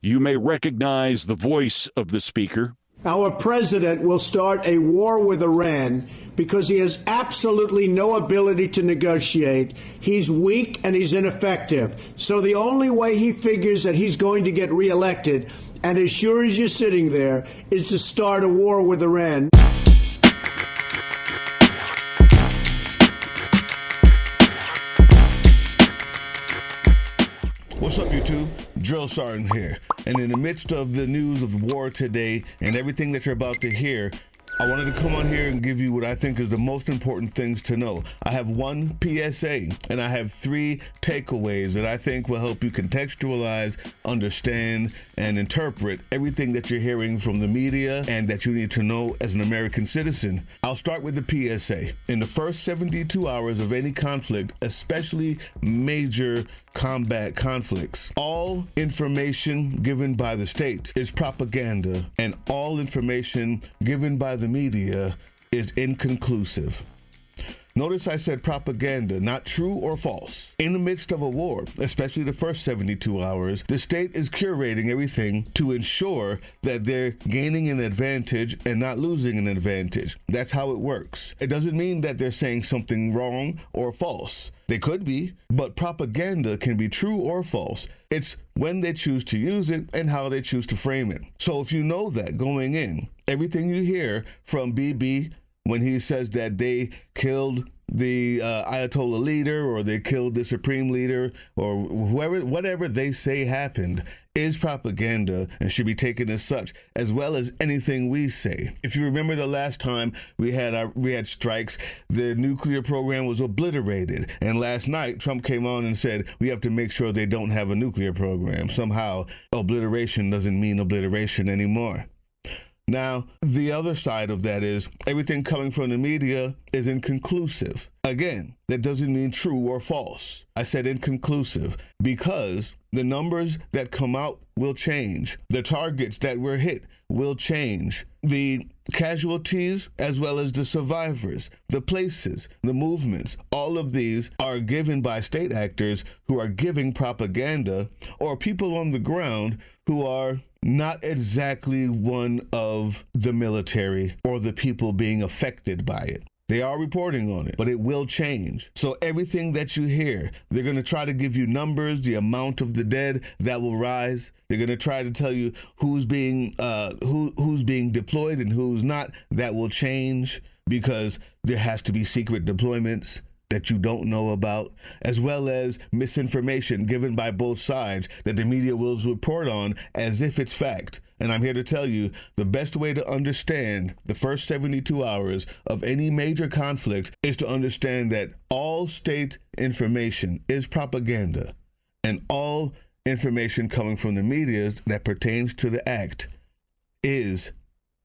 You may recognize the voice of the speaker. Our president will start a war with Iran because he has absolutely no ability to negotiate. He's weak and he's ineffective. So the only way he figures that he's going to get reelected, and as sure as you're sitting there, is to start a war with Iran. What's up, YouTube? Drill Sergeant here. And in the midst of the news of war today and everything that you're about to hear, I wanted to come on here and give you what I think is the most important things to know. I have one PSA and I have three takeaways that I think will help you contextualize, understand, and interpret everything that you're hearing from the media and that you need to know as an American citizen. I'll start with the PSA. In the first 72 hours of any conflict, especially major combat conflicts, all information given by the state is propaganda, and all information given by the media is inconclusive. Notice I said propaganda, not true or false. In the midst of a war, especially the first 72 hours, the state is curating everything to ensure that they're gaining an advantage and not losing an advantage. That's how it works. It doesn't mean that they're saying something wrong or false. They could be, but propaganda can be true or false. It's when they choose to use it and how they choose to frame it. So if you know that going in, everything you hear from Bebe when he says that they killed the Ayatollah leader or they killed the supreme leader or whoever, whatever they say happened is propaganda and should be taken as such, as well as anything we say. If you remember the last time we had strikes, the nuclear program was obliterated. And last night, Trump came on and said, we have to make sure they don't have a nuclear program. Somehow, obliteration doesn't mean obliteration anymore. Now, the other side of that is everything coming from the media is inconclusive. Again, that doesn't mean true or false. I said inconclusive because the numbers that come out will change. The targets that were hit will change. The casualties as well as the survivors, the places, the movements, all of these are given by state actors who are giving propaganda or people on the ground who are not exactly one of the military or the people being affected by it. They are reporting on it, but it will change. So everything that you hear, they're going to try to give you numbers, the amount of the dead that will rise. They're going to try to tell you who's being deployed and who's not. That will change because there has to be secret deployments that you don't know about, as well as misinformation given by both sides that the media will report on as if it's fact. And I'm here to tell you the best way to understand the first 72 hours of any major conflict is to understand that all state information is propaganda and all information coming from the media that pertains to the act is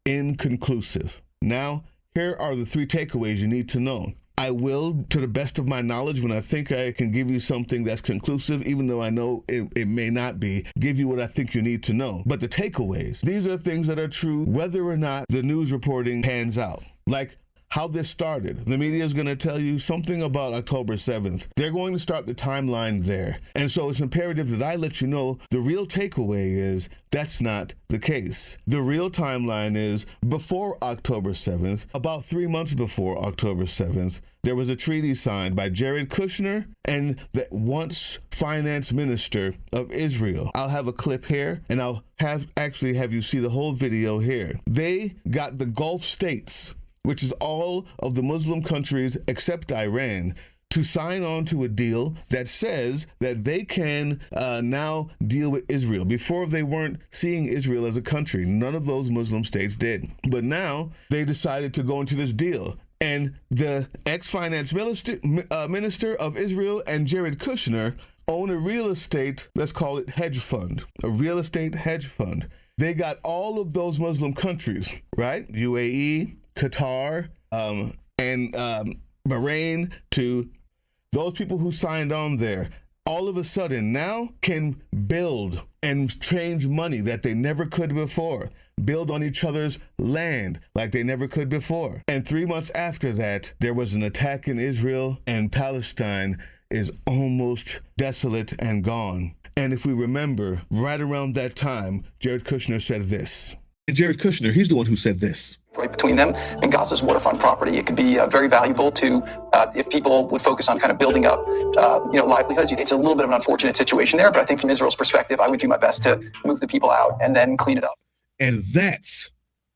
inconclusive. Now, here are the three takeaways you need to know. I will, to the best of my knowledge, when I think I can give you something that's conclusive, even though I know it may not be, give you what I think you need to know. But the takeaways, these are things that are true whether or not the news reporting pans out. Like how this started. The media is going to tell you something about October 7th. They're going to start the timeline there. And so it's imperative that I let you know the real takeaway is that's not the case. The real timeline is before October 7th, about 3 months before October 7th, there was a treaty signed by Jared Kushner and the once finance minister of Israel. I'll have a clip here and I'll have you see the whole video here. They got the Gulf states, which is all of the Muslim countries except Iran, to sign on to a deal that says that they can now deal with Israel. Before, they weren't seeing Israel as a country. None of those Muslim states did. But now they decided to go into this deal. And the ex-finance minister of Israel and Jared Kushner own a real estate, let's call it hedge fund, a real estate hedge fund. They got all of those Muslim countries, right? UAE, Qatar, and Bahrain, to those people who signed on there, all of a sudden now can build and change money that they never could before, build on each other's land like they never could before. And 3 months after that, there was an attack in Israel, and Palestine is almost desolate and gone. And if we remember, right around that time, Jared Kushner said this. And Jared Kushner, he's the one who said this. Right between them and Gaza's waterfront property. It could be very valuable to, if people would focus on kind of building up, livelihoods. It's a little bit of an unfortunate situation there, but I think from Israel's perspective, I would do my best to move the people out and then clean it up. And that's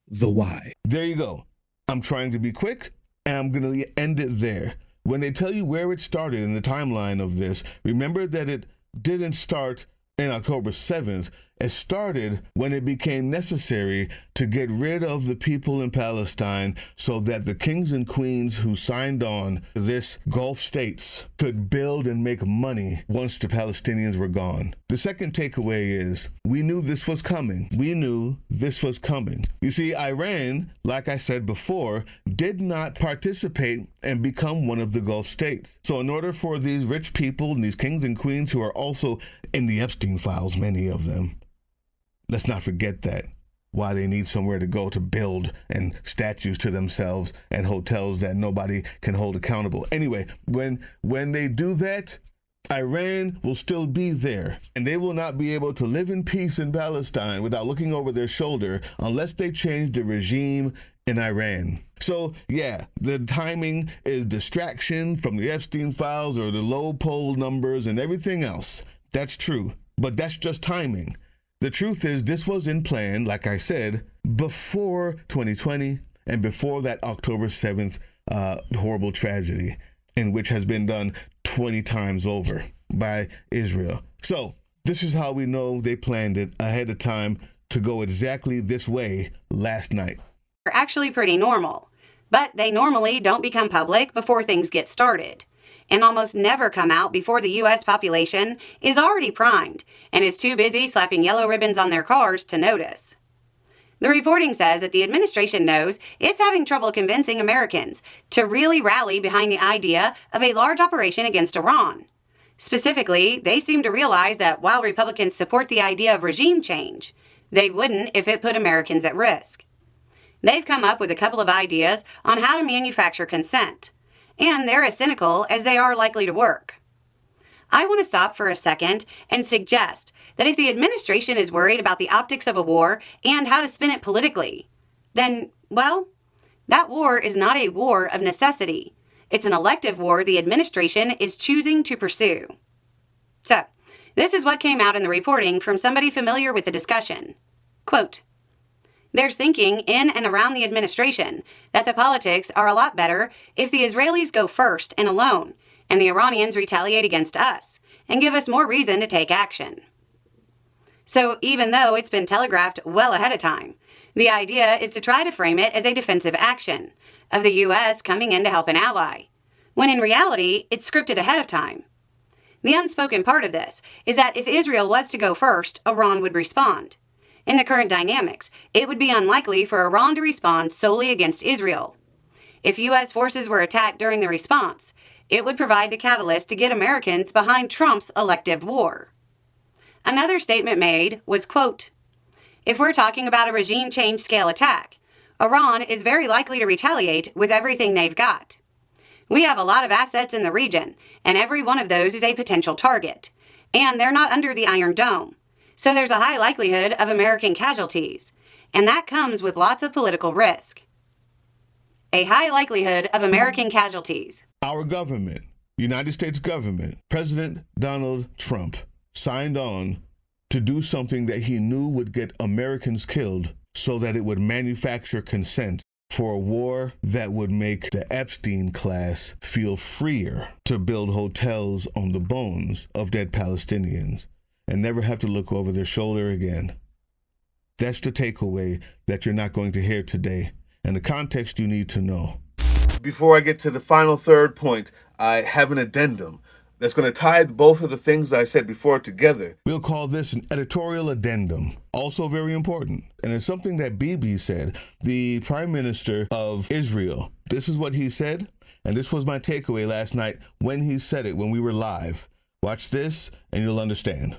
the why. There you go. I'm trying to be quick, and I'm going to end it there. When they tell you where it started in the timeline of this, remember that it didn't start in October 7th. It started when it became necessary to get rid of the people in Palestine so that the kings and queens who signed on this Gulf states could build and make money once the Palestinians were gone. The second takeaway is we knew this was coming. We knew this was coming. You see, Iran, like I said before, did not participate and become one of the Gulf states. So in order for these rich people and these kings and queens who are also in the Epstein files, many of them, let's not forget that, why they need somewhere to go to build and statues to themselves and hotels that nobody can hold accountable. Anyway, when they do that, Iran will still be there, and they will not be able to live in peace in Palestine without looking over their shoulder unless they change the regime in Iran. So, yeah, the timing is distraction from the Epstein files or the low poll numbers and everything else. That's true, but that's just timing. The truth is, this was in plan, like I said, before 2020 and before that October 7th horrible tragedy, in which has been done 20 times over by Israel. So this is how we know they planned it ahead of time to go exactly this way last night. Are actually pretty normal, but they normally don't become public before things get started, and almost never come out before the U.S. population is already primed and is too busy slapping yellow ribbons on their cars to notice. The reporting says that the administration knows it's having trouble convincing Americans to really rally behind the idea of a large operation against Iran. Specifically, they seem to realize that while Republicans support the idea of regime change, they wouldn't if it put Americans at risk. They've come up with a couple of ideas on how to manufacture consent, and they're as cynical as they are likely to work. I want to stop for a second and suggest that if the administration is worried about the optics of a war and how to spin it politically, then, well, that war is not a war of necessity. It's an elective war the administration is choosing to pursue. So, this is what came out in the reporting from somebody familiar with the discussion. Quote, "There's thinking in and around the administration that the politics are a lot better if the Israelis go first and alone, and the Iranians retaliate against us and give us more reason to take action." So even though it's been telegraphed well ahead of time, the idea is to try to frame it as a defensive action of the U.S. coming in to help an ally, when in reality, it's scripted ahead of time. The unspoken part of this is that if Israel was to go first, Iran would respond. In the current dynamics, it would be unlikely for Iran to respond solely against Israel. If U.S. forces were attacked during the response, it would provide the catalyst to get Americans behind Trump's elective war. Another statement made was, quote, "If we're talking about a regime change scale attack, Iran is very likely to retaliate with everything they've got. We have a lot of assets in the region, and every one of those is a potential target, and they're not under the Iron Dome. So there's a high likelihood of American casualties, and that comes with lots of political risk." A high likelihood of American casualties. Our government, United States government, President Donald Trump, signed on to do something that he knew would get Americans killed so that it would manufacture consent for a war that would make the Epstein class feel freer to build hotels on the bones of dead Palestinians and never have to look over their shoulder again. That's the takeaway that you're not going to hear today, and the context you need to know. Before I get to the final third point, I have an addendum that's going to tie both of the things I said before together. We'll call this an editorial addendum. Also very important. And it's something that Bebe said, the Prime Minister of Israel. This is what he said, and this was my takeaway last night when he said it, when we were live. Watch this, and you'll understand.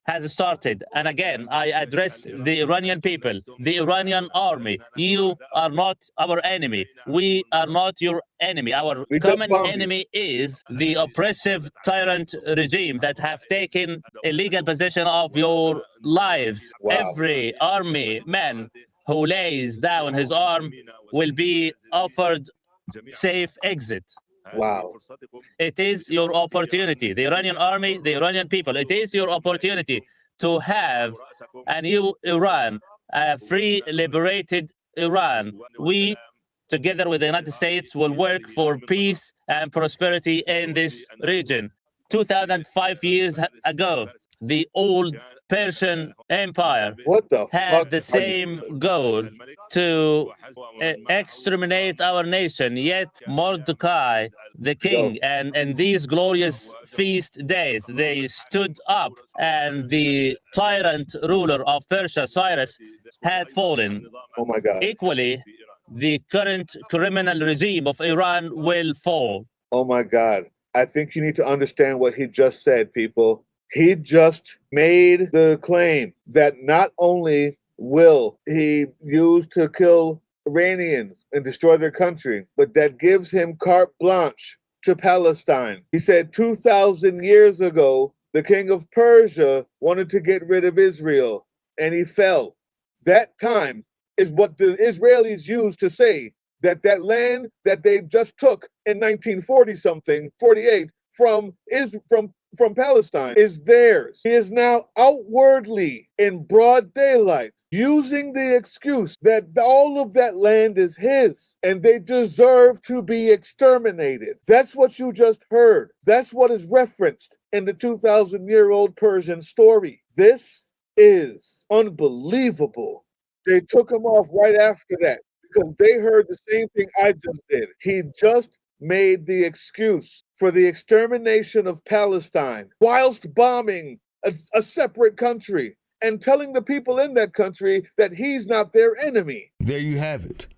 has started. And again, I address the Iranian people, the Iranian army. You are not our enemy. We are not your enemy. Our common enemy is the oppressive tyrant regime that have taken illegal possession of your lives. Every army man who lays down his arm will be offered safe exit. Wow. It is your opportunity. The Iranian army, the Iranian people, it is your opportunity to have a new Iran, a free, liberated Iran. We, together with the United States, will work for peace and prosperity in this region. 2005 years ago, the old Persian Empire had the same goal to exterminate our nation. Yet Mordecai, the king, and these glorious feast days, they stood up, and the tyrant ruler of Persia, Cyrus, had fallen. Oh my God. Equally, the current criminal regime of Iran will fall. Oh my God. I think you need to understand what he just said, people. He just made the claim that not only will he use to kill Iranians and destroy their country, but that gives him carte blanche to Palestine. He said 2,000 years ago, the king of Persia wanted to get rid of Israel, and he fell. That time is what the Israelis used to say that that land that they just took in 1940-something, 48, from Palestine is theirs. He is now outwardly in broad daylight using the excuse that all of that land is his and they deserve to be exterminated. That's what you just heard. That's what is referenced in the 2,000-year-old Persian story. This is unbelievable. They took him off right after that because they heard the same thing I just did. He just made the excuse for the extermination of Palestine whilst bombing a separate country and telling the people in that country that he's not their enemy. There you have it.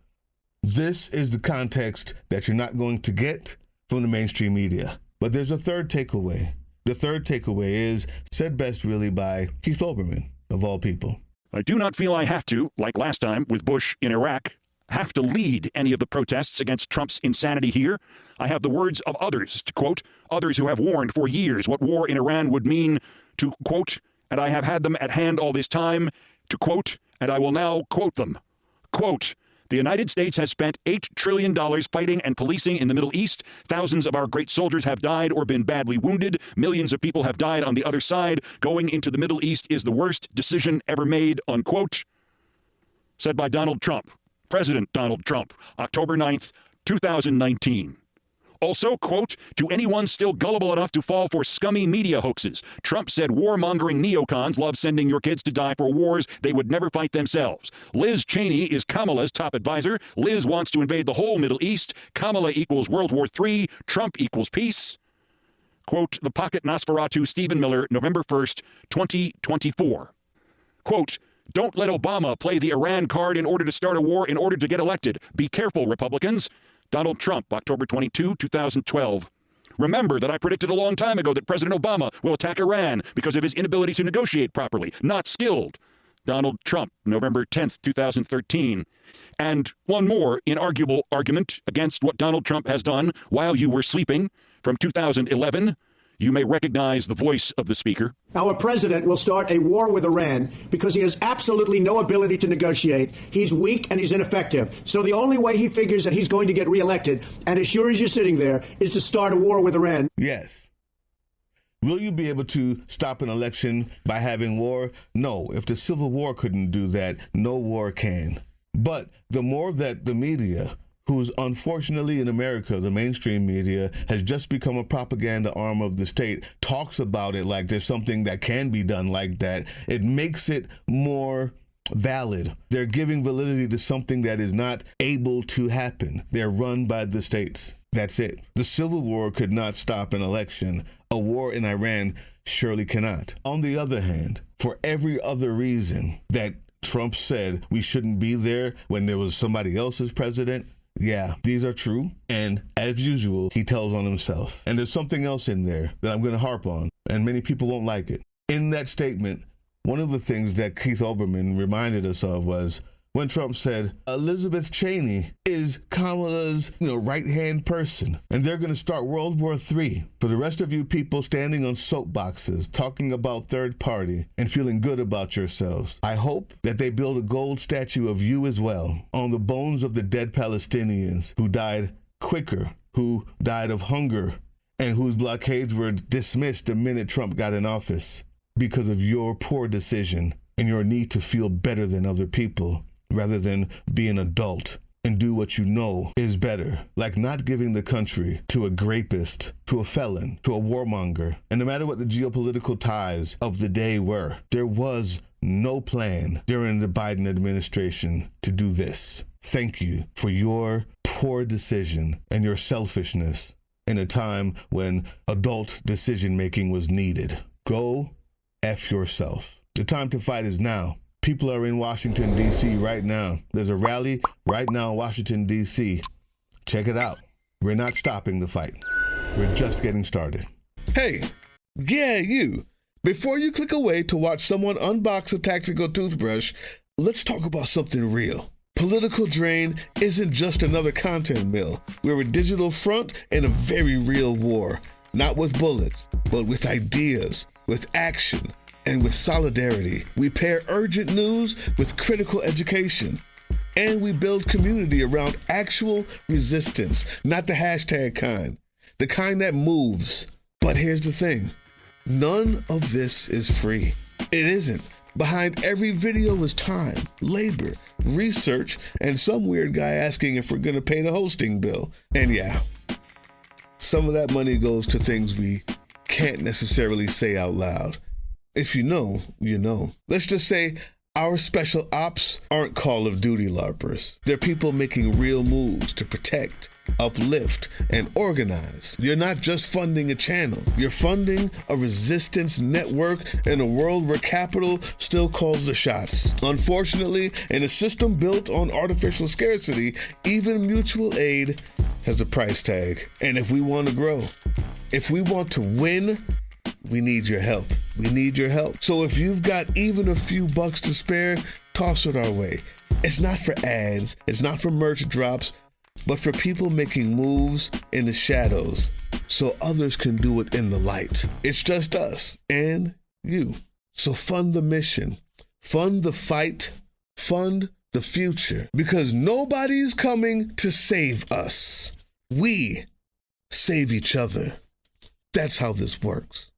This is the context that you're not going to get from the mainstream media. But there's a third takeaway. The third takeaway is said best really by Keith Olbermann, of all people. I do not feel I have to, like last time with Bush in Iraq, have to lead any of the protests against Trump's insanity here. I have the words of others, to quote, others who have warned for years what war in Iran would mean, to quote, and I have had them at hand all this time, to quote, and I will now quote them. Quote, the United States has spent $8 trillion fighting and policing in the Middle East. Thousands of our great soldiers have died or been badly wounded. Millions of people have died on the other side. Going into the Middle East is the worst decision ever made, unquote. Said by Donald Trump. President Donald Trump, October 9th, 2019. Also, quote, to anyone still gullible enough to fall for scummy media hoaxes, Trump said warmongering neocons love sending your kids to die for wars they would never fight themselves. Liz Cheney is Kamala's top advisor. Liz wants to invade the whole Middle East. Kamala equals World War III. Trump equals peace. Quote, the pocket Nosferatu, Stephen Miller, November 1st, 2024. Quote, don't let Obama play the Iran card in order to start a war in order to get elected. Be careful, Republicans. Donald Trump, October 22, 2012. Remember that I predicted a long time ago that President Obama will attack Iran because of his inability to negotiate properly. Not skilled. Donald Trump, November 10th, 2013. And one more inarguable argument against what Donald Trump has done while you were sleeping from 2011. You may recognize the voice of the speaker. Our president will start a war with Iran because he has absolutely no ability to negotiate. He's weak and he's ineffective. So the only way he figures that he's going to get reelected, and as sure as you're sitting there, is to start a war with Iran. Yes. Will you be able to stop an election by having war? No. If the Civil War couldn't do that, no war can. But the more that the media, who's unfortunately in America, the mainstream media, has just become a propaganda arm of the state, talks about it like there's something that can be done like that, it makes it more valid. They're giving validity to something that is not able to happen. They're run by the states. That's it. The Civil War could not stop an election. A war in Iran surely cannot. On the other hand, for every other reason that Trump said we shouldn't be there when there was somebody else's president, yeah, these are true. And as usual, he tells on himself. And there's something else in there that I'm going to harp on, and many people won't like it. In that statement, one of the things that Keith Olbermann reminded us of was when Trump said Elizabeth Cheney is Kamala's, right-hand person, and they're going to start World War III. For the rest of you people standing on soapboxes, talking about third party, and feeling good about yourselves, I hope that they build a gold statue of you as well on the bones of the dead Palestinians who died quicker, who died of hunger, and whose blockades were dismissed the minute Trump got in office because of your poor decision and your need to feel better than other people, rather than be an adult and do what you know is better, like not giving the country to a rapist, to a felon, to a warmonger. And no matter what the geopolitical ties of the day were, there was no plan during the Biden administration to do this. Thank you for your poor decision and your selfishness in a time when adult decision-making was needed. Go F yourself. The time to fight is now. People are in Washington, D.C. right now. There's a rally right now in Washington, D.C. Check it out. We're not stopping the fight. We're just getting started. Hey, yeah, you. Before you click away to watch someone unbox a tactical toothbrush, let's talk about something real. Political Drain isn't just another content mill. We're a digital front in a very real war. Not with bullets, but with ideas, with action, and with solidarity. We pair urgent news with critical education. And we build community around actual resistance, not the hashtag kind. The kind that moves. But here's the thing. None of this is free. It isn't. Behind every video is time, labor, research, and some weird guy asking if we're gonna pay the hosting bill. And yeah, some of that money goes to things we can't necessarily say out loud. If you know, you know. Let's just say our special ops aren't Call of Duty LARPers. They're people making real moves to protect, uplift, and organize. You're not just funding a channel. You're funding a resistance network in a world where capital still calls the shots. Unfortunately, in a system built on artificial scarcity, even mutual aid has a price tag. And if we want to grow, if we want to win, we need your help. We need your help. So if you've got even a few bucks to spare, toss it our way. It's not for ads, it's not for merch drops, but for people making moves in the shadows so others can do it in the light. It's just us and you. So fund the mission, fund the fight, fund the future, because nobody's coming to save us. We save each other. That's how this works.